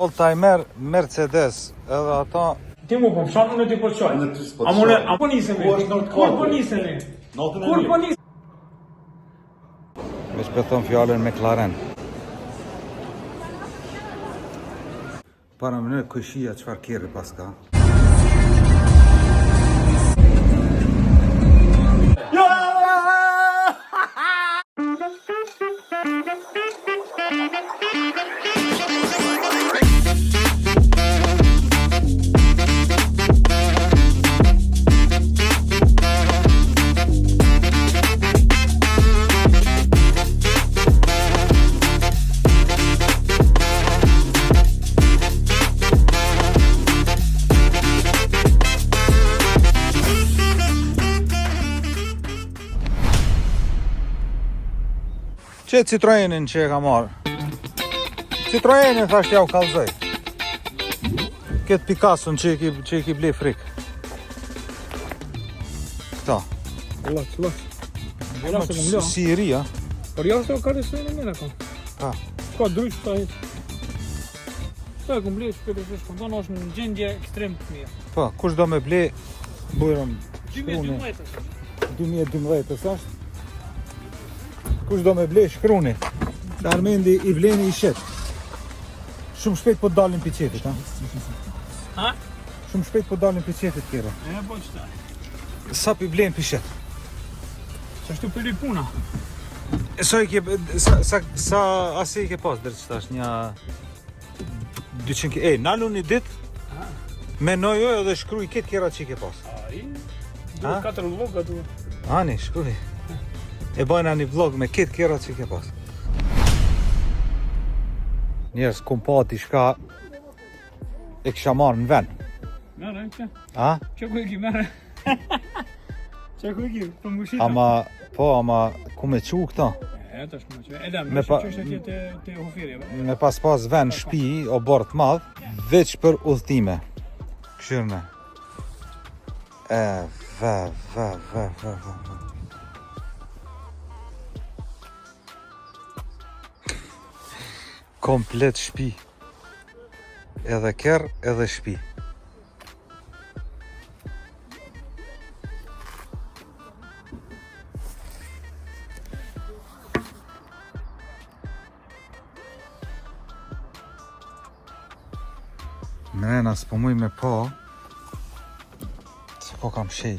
Oldtimer Mercedes, edhe ata... Ti mu po, fshanë unë ti po qoj. A po nisemi? Kur po nisemi? Kur po nisemi? Me shpethon fjallën McLaren. Para më në këshia qëfar kjerë pas ka. Që Citroenin që e ka marrë? Citroenin thashtë ja u kalzoj. Këtë Picasso që i ki ble frikë. Këta. Si i ri, a? Por jashtë o kare së në mene ka. Ha. Ka drysh ta hitë. Ta e kom ble shpete se shkontan është në gjendje ekstrem të mija. Po, kush do me ble bujrëm 2012. 2012 është? Kush do me ble shkruni? Se Armendi i vleni i shet. Shumë shpejt po dalin për qetit, ha? Ha? Shumë shpejt po dalin për qetit kjera. E po qëta. Sa pi vlen për shet? Që ashtu për i puna. Sa i ke... Sa asi i ke pas dërë qëta është një... 200 ke... nalu një dit? Menojo edhe shkruj këtë kjera që i ke pas. Ai? Duhet 4 vloga duhet. Ani, shkruj. E bajna një vlog me këtë kjera që i ke pas. Njerës kumpati shka e kësha marrë në ven. Mere, që? A? Që ku e ki mere? Që ku e ki? Për mushita? Ama ku me qu këta? E, të shmë që. Edhe, me që është atje të hufirjeve. Me pas ven shpi, o bord madh, veç për udhtime. Këshirne. Ve. Komplet shpi. Edhe ker, edhe shpi. Mrena s'po muj me po. Se po kam shej.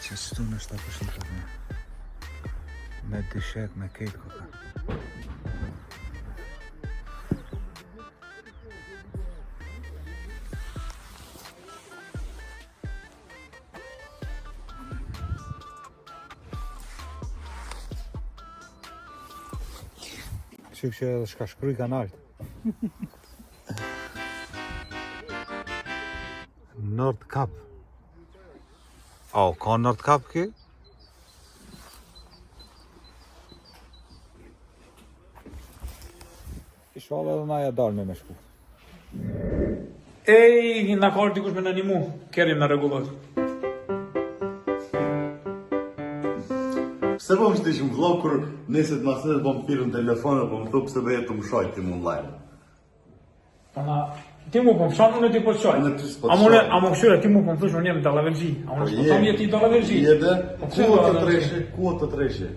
Që s'tu në shta përshin të me. Me dyshet, me kejtë këta. Shqip që edhe shka shkruj kanalt. Nord Cap. Ka Nord Cap ki? Ishfall edhe na ja dalme me shku. Ej, na ka dikush me në një mu, kerim në regullot. Pse po më shtishim vlog kur neset maset po më firën telefonë po më thup se veje të më shojt tim online. Pana, ti mu po më shanë unë ti po qoj. A më këshyre, ti mu po më thush unë jem në Dallavergji. A unë shpo tam jeti i Dallavergji. Jede, ku të treshi?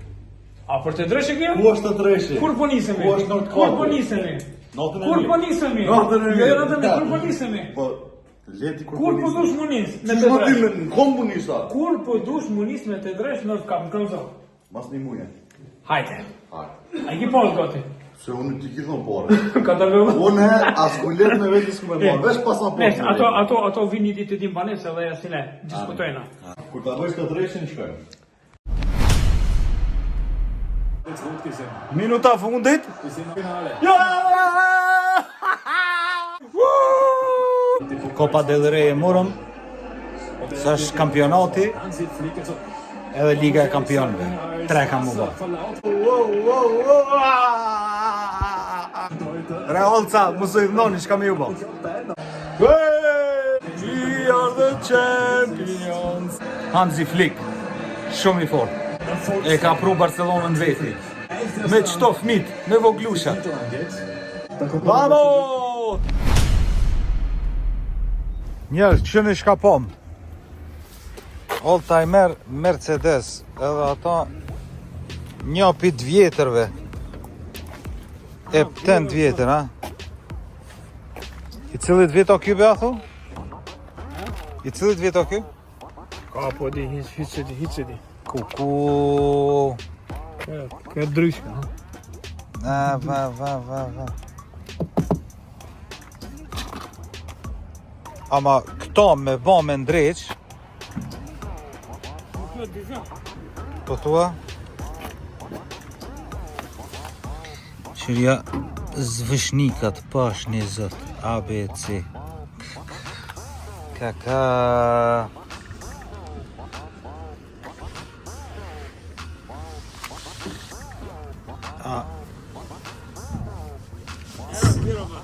A për të dreshe kjo? Ku është të treshi? Kur po nisemi? Ku është Nord Cap? Kur po nisemi? Kur po nisemi? Kur po nisemi? Po, leti kur po dush mu nis? Që shmo ti me në kom mu nisa? Kur po dush mu nis me të dresh Nord Cap, në krauzo? Mas një muje. Hajte. A i ki porë gati? Se unë ti ki thonë porë. Ka të lëvë? Unë as ku letë me vetë s'ku me marë, vesh pasan porë. Ato vini ditë të tim banesë edhe jasine, diskutojna. Kur ta bëjsh të dreshin, shkojnë. Minuta fundit? Copa del Rey e morëm. Sa është kampionati edhe Liga e Kampionëve. 3 kam u bë. Reholca, mos u dhoni çka më u bë. We are the champions. Hansi Flick. Shumë i fort. E ka pru Barcelonën veti. Me qëto fmit, me voglusha. Vamos! Njerë, që në shkapom. Oldtimer Mercedes, edhe ata një pit vjetërve. E pëtën vjetër, ha? I cilit vjet o kjo be athu? I cilit vjet o kjo? Ka po di, hiç e di. Kuku... Kjo dryshka, ha? Va. Ama këto me ba me ndreq. Kjo dizha. Po thua? Qërja zvëshnikat pash një zët. A, B, C. Kaka...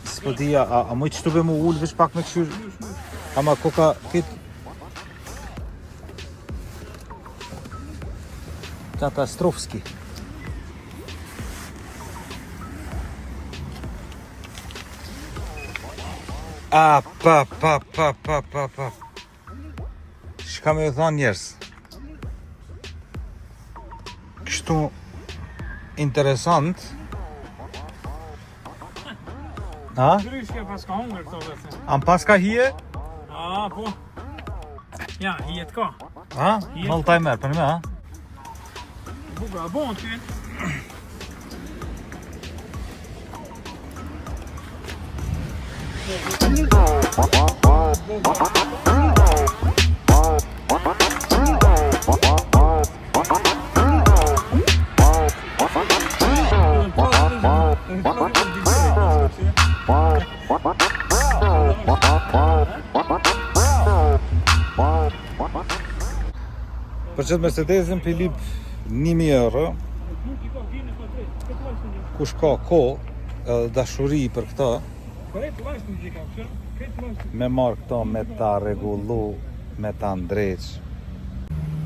S'po dija, a mëj qëtu be mu ullë vish pak me këshyr? Ama koka kit... Katastrofski. A, pa. Shka me ju thonë njerës? Kështu interesant. Ha? Dryshka pas ka hongër këto vete. Am pas ka hije? A, po. Ja, hijet ka. Ha? Oldtimer, për me, ha? Buga, bon ty. Për qëtë Mercedesin Filip 1.000 euro. Kush ka ko edhe dashuri për këta, me marrë këta me ta regullu, me ta ndreq.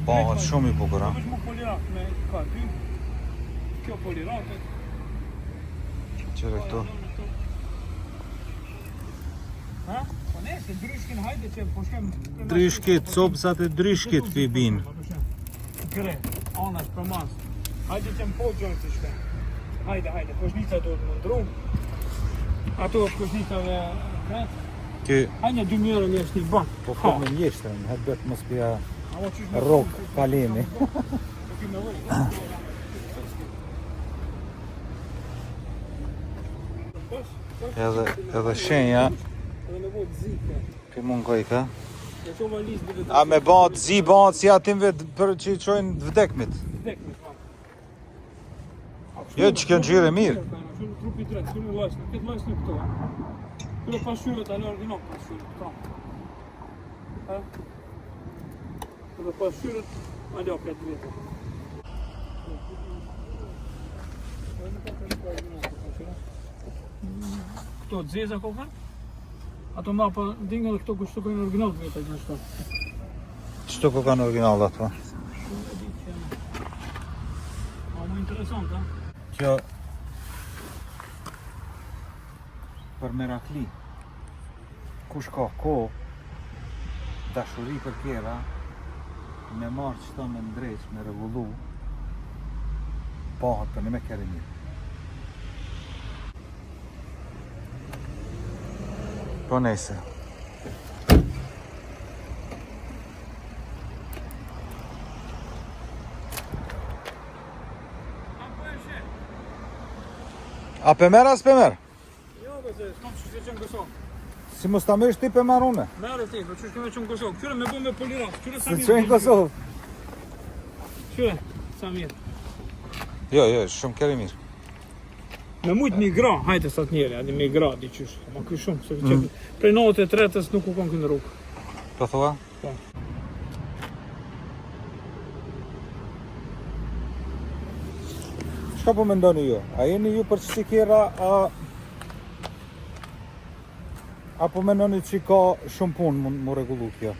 Bëhet shumë i bukur, ha? Qere këtu. Dryshkit, copsat e dryshkit pibin. Gre, anash për mas. Hajde që më po gjojnë të shpe. Hajde, poshnica do të më ndru. Ato poshnicave kretë. Ky... Hajde 2.000 euro një është një ban. Po për me njështërën, hëtë bëtë mos pja rok kalemi. Edhe shenja. Pi mungoj ka. A me bat zi, bat si atimve për që i qojnë vdekmit. Jo, që kjo në gjyre mirë. Shumë trupi drejt, shumë vajsnë, këtë vajsnë këto. Këto pashyret, ale original pashyret, këto. Këto pashyret, ale o 5 vjetë. Këto dzeza kokën? Ato ma pa dingë dhe këto kështë të kojnë original të vjetë, gjë shto. Qëto ko kanë original dhe ato? Shumë e ditë që janë. Ma më interesant, ha? Kjo për merakli, kush ka ko, dashuri për kjera, me marrë qëta me ndreq, me regullu, pahat për një me kjeri mirë. Po nejse. A për merë as për merë? Jo, bëse, s'kom që që qënë Kosovë. Si mos ta mesh ti për merë une? Merë ti, për që shkëme qënë Kosovë. Qyre me bu me polirat, qyre Se Samir. qënë Kosovë? Qyre, Samir. Jo, shumë keri mirë. Me mujtë migra, hajte sa të njeri, adi migra, di qysh. Ma kuj shumë, se që prej 93-ës nuk u konë kënë rrugë. Po thua? Po. Shka po mendoni ju? A jeni ju për qësi kjera, a po mendoni që ka shumë punë mu regullu kjo?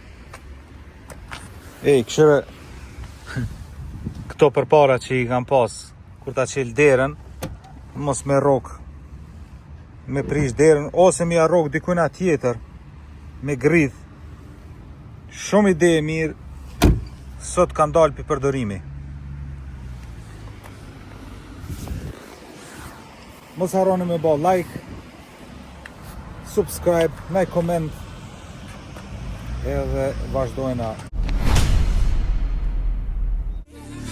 Ej, këshire, këto përpara që i kam pas kur ta qel derën, mos me rok, me prish derën, ose me rok dikujna tjetër, me grith. Shumë ide e mirë, sot kanë dalë për përdorimi. Mos harroni me bë like, subscribe, me comment, edhe vazhdojna.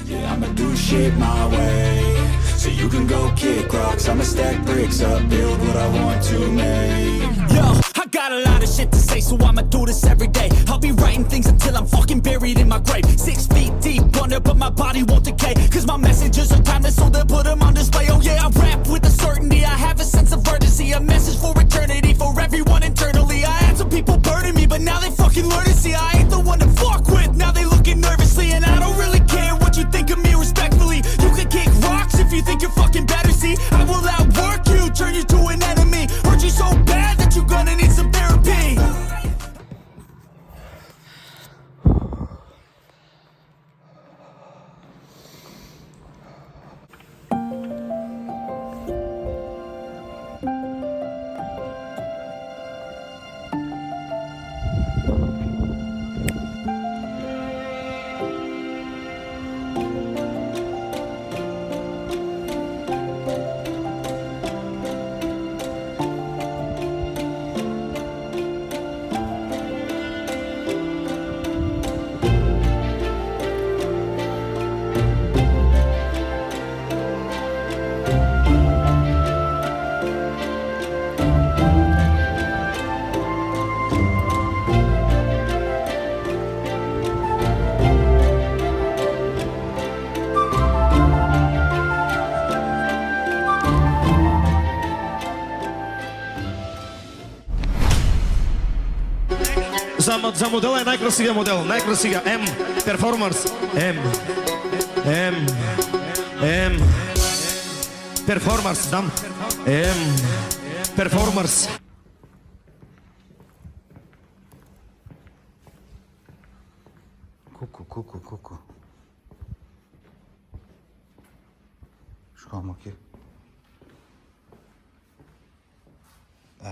Yeah, I'ma do shit my way, so you can go kick rocks. I'ma stack bricks up, build what I want to make. Yo, I got a lot of shit to say, so I'ma do this every day. I'll be writing things until I'm fucking buried in my grave. 6 feet deep under, but my body won't decay, cause my messages are timeless, so they'll put them on display. Oh yeah, I rap with a certainty, I have a sense of urgency, a message for eternity, for everyone internally. I had some people burning me, but now they fucking learn to see I ain't the one to fuck with. Now they looking nervously, and I don't really care what you think of me, respectfully. You can kick rocks if you think you're fucking better. See, I will outwork you, turn you to an enemy, hurt you so bad that you're gonna need some therapy. За модела е най-красивия модел, най-красивия М Performance. М Performance, дам. М Performance. Kuku. Shko më ki. Pa.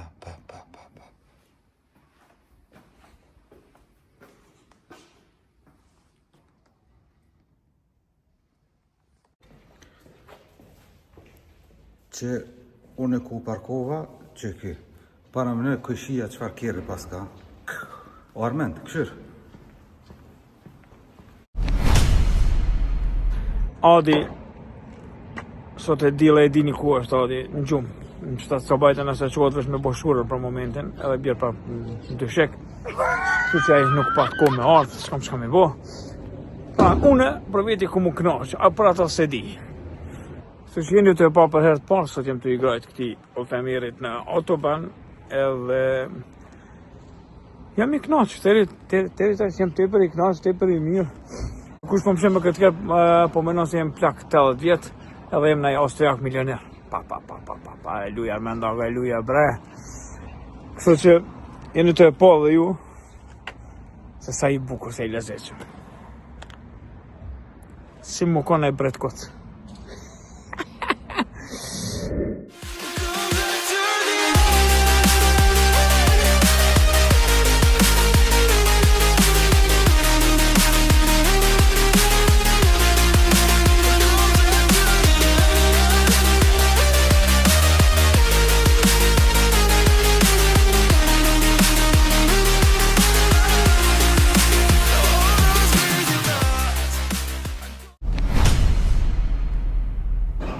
Që unë ku parkova, që ki, para më në këshia qëfar kjerë pas ka. O Armend, këshir. Adi, sot e dile e dini ku është Adi, në gjumë. Në qëtatë së bajtën nëse qohet vesh me boshurën për momentin, edhe bjerë pa në dyshek. Që që ajë nuk pa të ko me ardhë, s'kam me bo. Pra, une për veti ku mu knaqë, a për ata se di. Se që jeni të e pa për herë të parë, sot jem të i grajt këti Oltamirit në autoban, edhe jam i knaqë, teri taj jem të i knaqë, të i mirë. Kush po më shemë këtë kërë, po menon se jem plak 80 vjetë, edhe jem në austriak milioner. Pa, e luja Armenda, e luja bre. Kështu që jeni të e pa dhe ju, se sa i bukur, se i lezeqëm. Si më kone e bret kotë.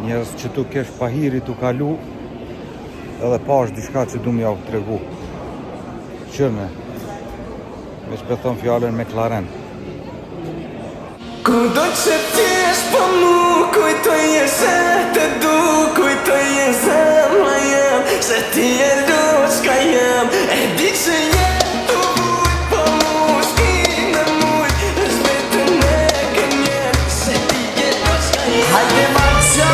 Njerës që tu kesh pahiri tu kalu, edhe pa është diçka që du m'ja u tregu. Qërne, veç për thonë fjallën McLaren. Kudo që t'jesh po mu, kujtoj e se të du, kujtoj e zemra jem, se ti e du qka jem, e di që jem të vujt po mu, shki në mujt, është vetën e kënjem, se ti e du qka jem. Hajde ma qa!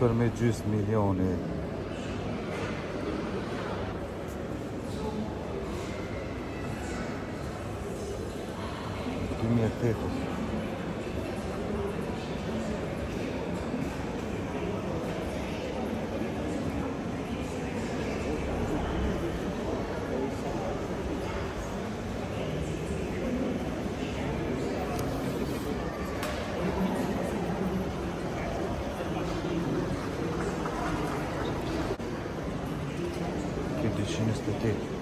për me gjys milioni. Dymia tetës. Kjo 228.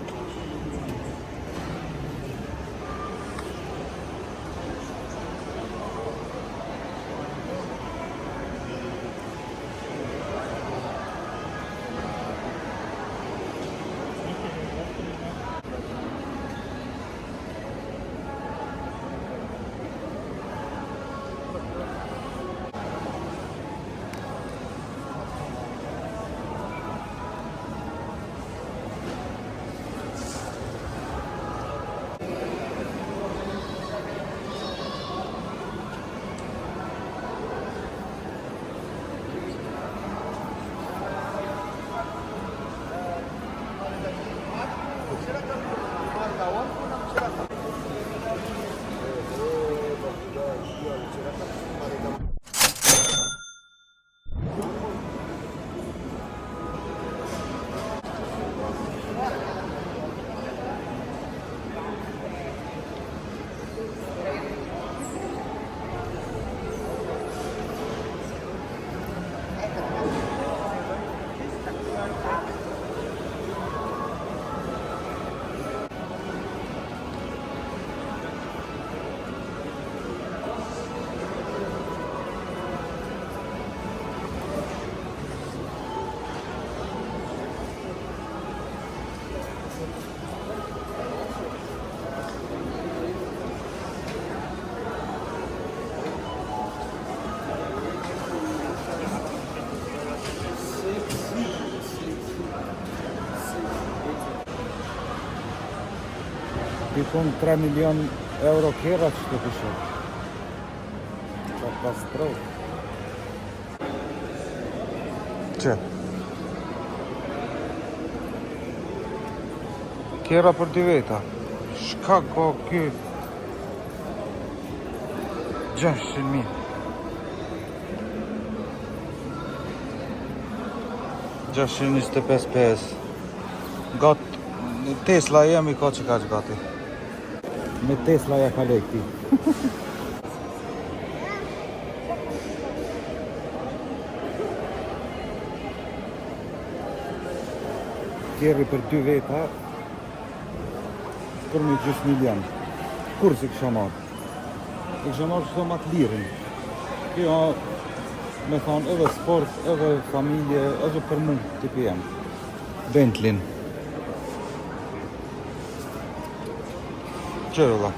Dikon 3 milion euro kjera që të këshë. Qa pas trov. Që? Kjera për 2 veta. Shka ko ky? 600.000. $625. Gat Tesla jemi ka që ka që gati. Me Tesla ja ka lekti. Kjeri për 2 veta për me gjys milion. Kur si kësha marrë? I kësha marrë që të matë lirin. Kjo me thonë edhe sport, edhe familje, edhe për mund tipi jem. Bentlin. Qërë valla.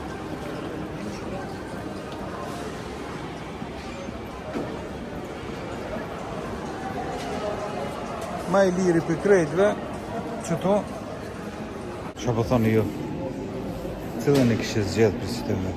Ma i liri për krejtve, qëto, që po thoni ju, cilën e kështë zgjedhë për sisteme?